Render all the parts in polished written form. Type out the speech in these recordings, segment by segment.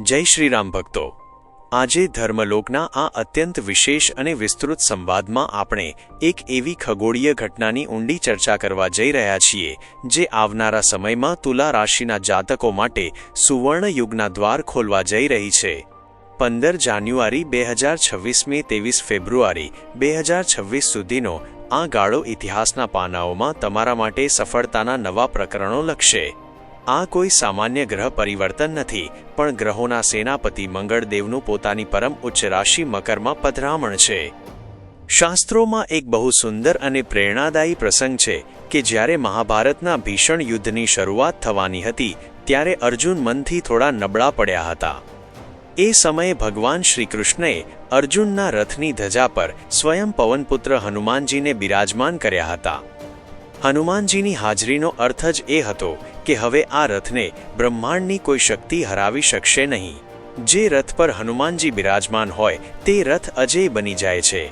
જય શ્રી રામ ભક્તો। આજે ધર્મલોકના આ અત્યંત વિશેષ અને વિસ્તૃત સંવાદમાં આપણે એક એવી ખગોળીય ઘટનાની ઊંડી ચર્ચા કરવા જઈ રહ્યા છીએ જે આવનારા સમયમાં તુલા રાશિના જાતકો માટે સુવર્ણ યુગના દ્વાર ખોલવા જઈ રહી છે। 15 જાન્યુઆરી 2026 23 ફેબ્રુઆરી 2026 સુધીનો આ ગાળો ઇતિહાસના પાનાઓમાં તમારા માટે સફળતાના નવા પ્રકરણો લખશે। આ કોઈ સામાન્ય ગ્રહ પરિવર્તન નથી, પણ ગ્રહોના સેનાપતિ મંગળદેવનું પોતાની પરમ ઉચ્ચ રાશિ મકરમાં પધરામણ છે। શાસ્ત્રોમાં એક બહુ સુંદર અને પ્રેરણાદાયી પ્રસંગ છે કે જ્યારે મહાભારતના ભીષણ યુદ્ધની શરૂઆત થવાની હતી ત્યારે અર્જુન મનથી થોડા નબળા પડ્યા હતા। એ સમયે ભગવાન શ્રીકૃષ્ણએ અર્જુનના રથની ધજા પર સ્વયં પવનપુત્ર હનુમાનજીને બિરાજમાન કર્યા હતા। હનુમાનજીની હાજરીનો અર્થ જ એ હતો કે હવે આ રથને બ્રહ્માંડની કોઈ શક્તિ હરાવી શકશે નહીં। જે રથ પર હનુમાનજી બિરાજમાન હોય તે રથ અજેય બની જાય છે।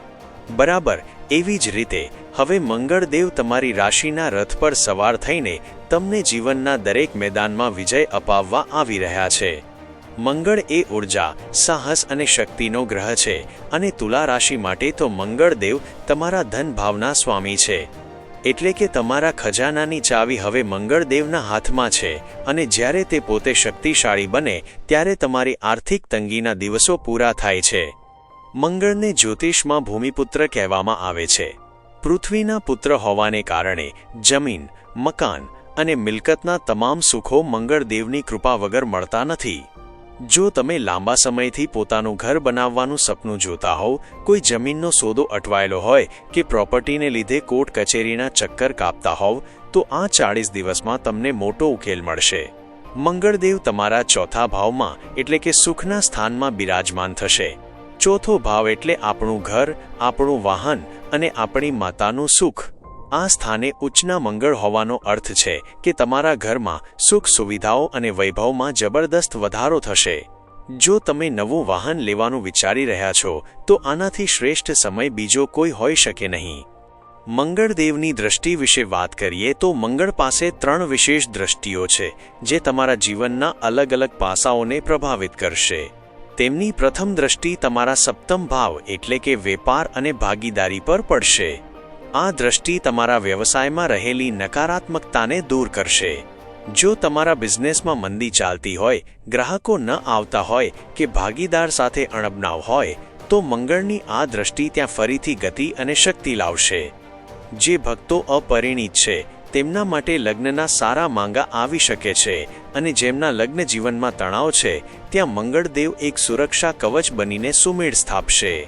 બરાબર એવી જ રીતે હવે મંગળદેવ તમારી રાશિના રથ પર સવાર થઈને તમને જીવનના દરેક મેદાનમાં વિજય અપાવવા આવી રહ્યા છે। મંગળ એ ઉર્જા, સાહસ અને શક્તિનો ગ્રહ છે અને તુલા રાશિ માટે તો મંગળદેવ તમારા ધન ભાવના સ્વામી છે। એટલે કે તમારા ખજાનાની ચાવી હવે મંગળદેવના હાથમાં છે અને જ્યારે તે પોતે શક્તિશાળી બને ત્યારે તમારી આર્થિક તંગીના દિવસો પૂરા થાય છે। મંગળને જ્યોતિષમાં ભૂમિપુત્ર કહેવામાં આવે છે। પૃથ્વીના પુત્ર હોવાને કારણે જમીન, મકાન અને મિલકતના તમામ સુખો મંગળદેવની કૃપા વગર મળતા નથી। જો તમે લાંબા સમયથી પોતાનું ઘર બનાવવાનું સપનું જોતા હોવ, કોઈ જમીનનો સોદો અટવાયેલો હોય કે પ્રોપર્ટીને લીધે કોર્ટ કચેરીના ચક્કર કાપતા હોવ, તો આ 40 દિવસમાં તમને મોટો ઉકેલ મળશે। મંગળદેવ તમારા ચોથા ભાવમાં એટલે કે સુખના સ્થાનમાં બિરાજમાન થશે। ચોથો ભાવ એટલે આપણું ઘર, આપણું વાહન અને આપણી માતાનું સુખ। આ સ્થાને ઉચ્ચના મંગળ હોવાનો અર્થ છે કે તમારા ઘરમાં સુખ સુવિધાઓ અને વૈભવમાં જબરદસ્ત વધારો થશે। જો તમે નવું વાહન લેવાનું વિચારી રહ્યા છો તો આનાથી શ્રેષ્ઠ સમય બીજો કોઈ હોઈ શકે નહીં। મંગળદેવની દ્રષ્ટિ વિશે વાત કરીએ તો મંગળ પાસે 3 વિશેષ દ્રષ્ટિઓ છે જે તમારા જીવનના અલગ અલગ પાસાઓને પ્રભાવિત કરશે। તેમની પ્રથમ દ્રષ્ટિ તમારા સપ્તમ ભાવ એટલે કે વેપાર અને ભાગીદારી પર પડશે। આ દ્રષ્ટિ તમારા વ્યવસાયમાં રહેલી નકારાત્મકતાને દૂર કરશે। જો તમારા બિઝનેસમાં મંદી ચાલતી હોય, ગ્રાહકો ન આવતા હોય કે ભાગીદાર સાથે અણબનાવ હોય, તો મંગળની આ દ્રષ્ટિ ત્યાં ફરીથી ગતિ અને શક્તિ લાવશે। જે ભક્તો અપરિણીત છે તેમના માટે લગ્નના સારા માંગા આવી શકે છે અને જેમના લગ્ન જીવનમાં તણાવ છે ત્યાં મંગળદેવ એક સુરક્ષા કવચ બનીને સુમેળ સ્થાપશે।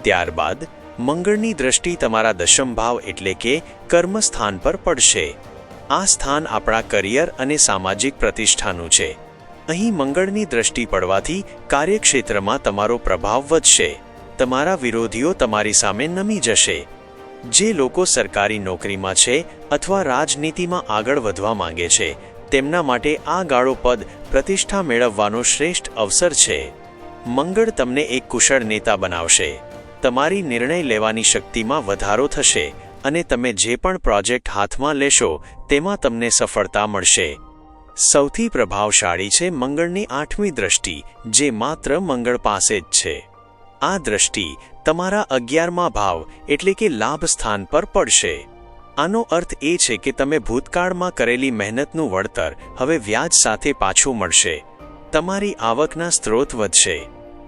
ત્યારબાદ મંગળની દ્રષ્ટિ તમારા દશમ ભાવ એટલે કે કર્મસ્થાન પર પડશે। આ સ્થાન આપણા કરિયર અને સામાજિક પ્રતિષ્ઠાનું છે। અહીં મંગળની દ્રષ્ટિ પડવાથી કાર્યક્ષેત્રમાં તમારો પ્રભાવ વધશે। તમારા વિરોધીઓ તમારી સામે નમી જશે। જે લોકો સરકારી નોકરીમાં છે અથવા રાજનીતિમાં આગળ વધવા માંગે છે તેમના માટે આ ગાળો પદ પ્રતિષ્ઠા મેળવવાનો શ્રેષ્ઠ અવસર છે। મંગળ તમને એક કુશળ નેતા બનાવશે। તમારી નિર્ણય લેવાની શક્તિમાં વધારો થશે અને તમે જે પણ પ્રોજેક્ટ હાથમાં લેશો તેમાં તમને સફળતા મળશે। સૌથી પ્રભાવશાળી છે મંગળની 8મી દ્રષ્ટિ જે માત્ર મંગળ પાસે જ છે। આ દ્રષ્ટિ તમારા 11મા ભાવ એટલે કે લાભ સ્થાન પર પડશે। આનો અર્થ એ છે કે તમે ભૂતકાળમાં કરેલી મહેનતનું વળતર હવે વ્યાજ સાથે પાછું મળશે। તમારી આવકના સ્ત્રોત વધશે।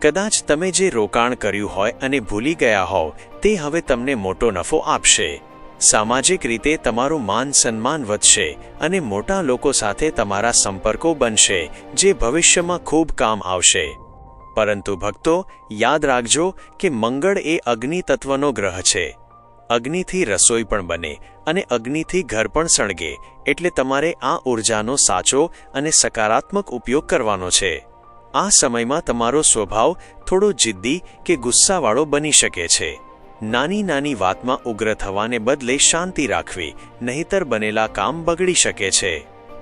કદાચ તમે જે રોકાણ કર્યું હોય અને ભૂલી ગયા હોવ તે હવે તમને મોટો નફો આપશે। સામાજિક રીતે તમારું માન સન્માન વધશે અને મોટા લોકો સાથે તમારા સંપર્કો બનશે જે ભવિષ્યમાં ખૂબ કામ આવશે। પરંતુ ભક્તો, યાદ રાખજો કે મંગળ એ અગ્નિ તત્વનો ગ્રહ છે। અગ્નિથી રસોઈ પણ બને અને અગ્નિથી ઘર પણ સળગે, એટલે તમારે આ ઉર્જાનો સાચો અને સકારાત્મક ઉપયોગ કરવાનો છે। આ સમયમાં તમારો સ્વભાવ થોડો જિદ્દી કે ગુસ્સાવાળો બની શકે છે। નાની નાની વાતમાં ઉગ્ર થવાને બદલે શાંતિ રાખવી, નહીંતર બનેલા કામ બગડી શકે છે।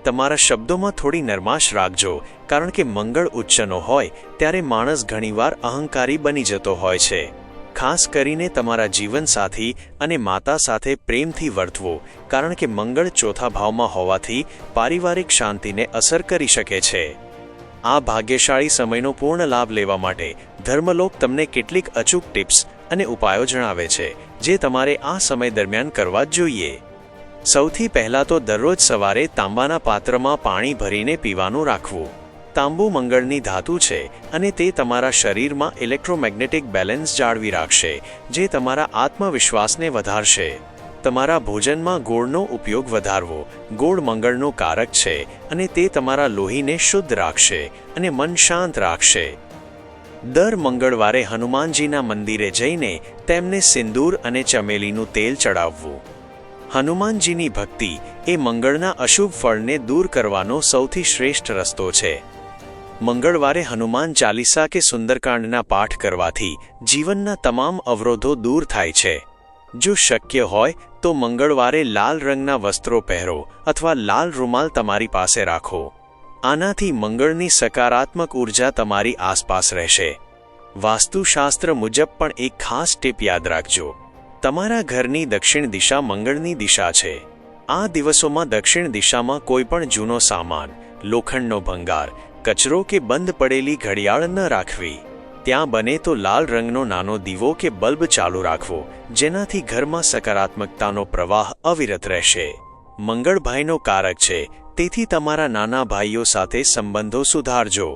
તમારા શબ્દોમાં થોડી નરમાશ રાખજો, કારણ કે મંગળ ઉચ્ચનો હોય ત્યારે માણસ ઘણીવાર અહંકારી બની જતો હોય છે। ખાસ કરીને તમારા જીવનસાથી અને માતા સાથે પ્રેમથી વર્તવું, કારણ કે મંગળ ચોથા ભાવમાં હોવાથી પારિવારિક શાંતિને અસર કરી શકે છે। આ ભાગ્યશાળી સમયનો પૂર્ણ લાભ લેવા માટે ધર્મલોક તમને કેટલીક અચૂક ટિપ્સ અને ઉપાયો જણાવે છે જે તમારે આ સમય દરમિયાન કરવા જ જોઈએ. સૌથી પહેલાં તો દરરોજ સવારે તાંબાના પાત્રમાં પાણી ભરીને પીવાનું રાખવું. તાંબુ મંગળની ધાતુ છે અને તે તમારા શરીરમાં ઇલેક્ટ્રોમેગ્નેટિક બેલેન્સ જાળવી રાખશે, જે તમારા આત્મવિશ્વાસને વધારશે. તમારા ભોજનમાં ગોળનો ઉપયોગ વધારવો. ગોળ મંગળનો કારક છે અને તે તમારા લોહીને શુદ્ધ રાખશે અને મન શાંત રાખશે. દર મંગળવારે હનુમાનજીના મંદિરે જઈને તેમને સિંદૂર અને ચમેલીનું તેલ ચડાવવું. હનુમાનજીની ભક્તિ એ મંગળના અશુભ ફળને દૂર કરવાનો સૌથી શ્રેષ્ઠ રસ્તો છે. મંગળવારે હનુમાન ચાલીસા કે સુંદરકાંડના પાઠ કરવાથી જીવનના તમામ અવરોધો દૂર થાય છે. જો શક્ય હોય તો મંગળવારે લાલ રંગના વસ્ત્રો પહેરો અથવા લાલ રૂમાલ તમારી પાસે રાખો. આનાથી મંગળની સકારાત્મક ઉર્જા તમારી આસપાસ રહેશે. વાસ્તુશાસ્ત્ર મુજબ પણ એક ખાસ ટીપ યાદ રાખજો. તમારા ઘરની દક્ષિણ દિશા મંગળની દિશા છે. આ દિવસોમાં દક્ષિણ દિશામાં કોઈપણ જૂનો સામાન, લોખંડનો ભંગાર, કચરો કે બંધ પડેલી ઘડિયાળ ન રાખવી. ત્યાં બને તો લાલ રંગનો નાનો દીવો કે બલ્બ ચાલુ રાખવો, જેનાથી ઘરમાં સકારાત્મકતાનો પ્રવાહ અવિરત રહેશે. મંગળ ભાઈનો કારક છે, તેથી તમારા નાના ભાઈઓ સાથે સંબંધો સુધારજો.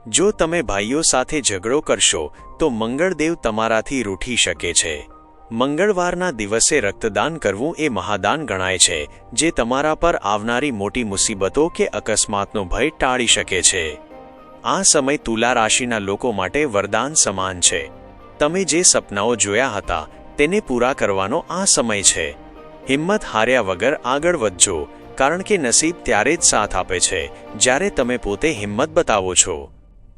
જો તમે ભાઈઓ સાથે ઝઘડો કરશો તો મંગળદેવ તમારાથી રૂઠી શકે છે. મંગળવારના દિવસે રક્તદાન કરવું એ મહાદાન ગણાય છે, જે તમારા પર આવનારી મોટી મુસીબતો કે અકસ્માતનો ભય ટાળી શકે છે. આ સમય તુલા રાશિના લોકો માટે વરદાન સમાન છે. તમે જે સપનાઓ જોયા હતા તેને પૂરા કરવાનો આ સમય છે. હિંમત હાર્યા વગર આગળ વધજો, કારણ કે નસીબ ત્યારે જ સાથ આપે છે જ્યારે તમે પોતે હિંમત બતાવો છો.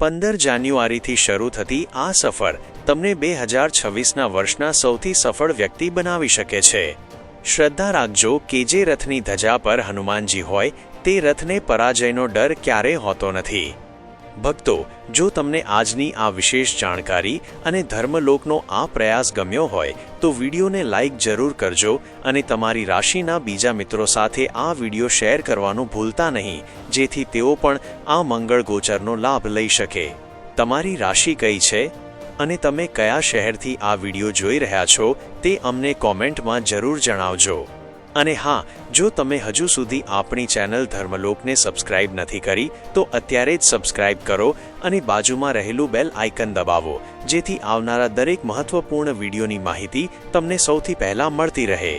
15 જાન્યુઆરીથી શરૂ થતી આ સફર તમને 2026ના વર્ષના સૌથી સફળ વ્યક્તિ બનાવી શકે છે. શ્રદ્ધા રાખજો કે જે રથની ધજા પર હનુમાનજી હોય તે રથને પરાજયનો ડર ક્યારેય હોતો નથી. ભક્તો, જો તમને આજની આ વિશેષ જાણકારી અને ધર્મલોકનો આ પ્રયાસ ગમ્યો હોય તો વિડીયોને લાઇક જરૂર કરજો અને તમારી રાશિના બીજા મિત્રો સાથે આ વિડીયો શેર કરવાનું ભૂલતા નહીં, જેથી તેઓ પણ આ મંગળ ગોચરનો લાભ લઈ શકે. તમારી રાશિ કઈ છે અને તમે કયા શહેરથી આ વિડીયો જોઈ રહ્યા છો તે અમને કોમેન્ટમાં જરૂર જણાવજો. અને હા, જો તમે હજુ સુધી આપણી ચેનલ ધર્મલોકને સબસ્ક્રાઇબ નથી કરી તો અત્યારે જ સબસ્ક્રાઇબ કરો અને બાજુમાં રહેલું બેલ આઇકન દબાવો, જેથી આવનારા દરેક મહત્વપૂર્ણ વિડીયોની માહિતી તમને સૌથી પહેલા મળતી રહે.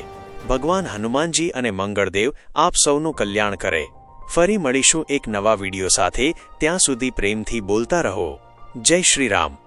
ભગવાન હનુમાનજી અને મંગળદેવ આપ સૌનું કલ્યાણ કરે. ફરી મળીશું એક નવા વિડીયો સાથે. ત્યાં સુધી પ્રેમથી બોલતા રહો. જય શ્રી રામ.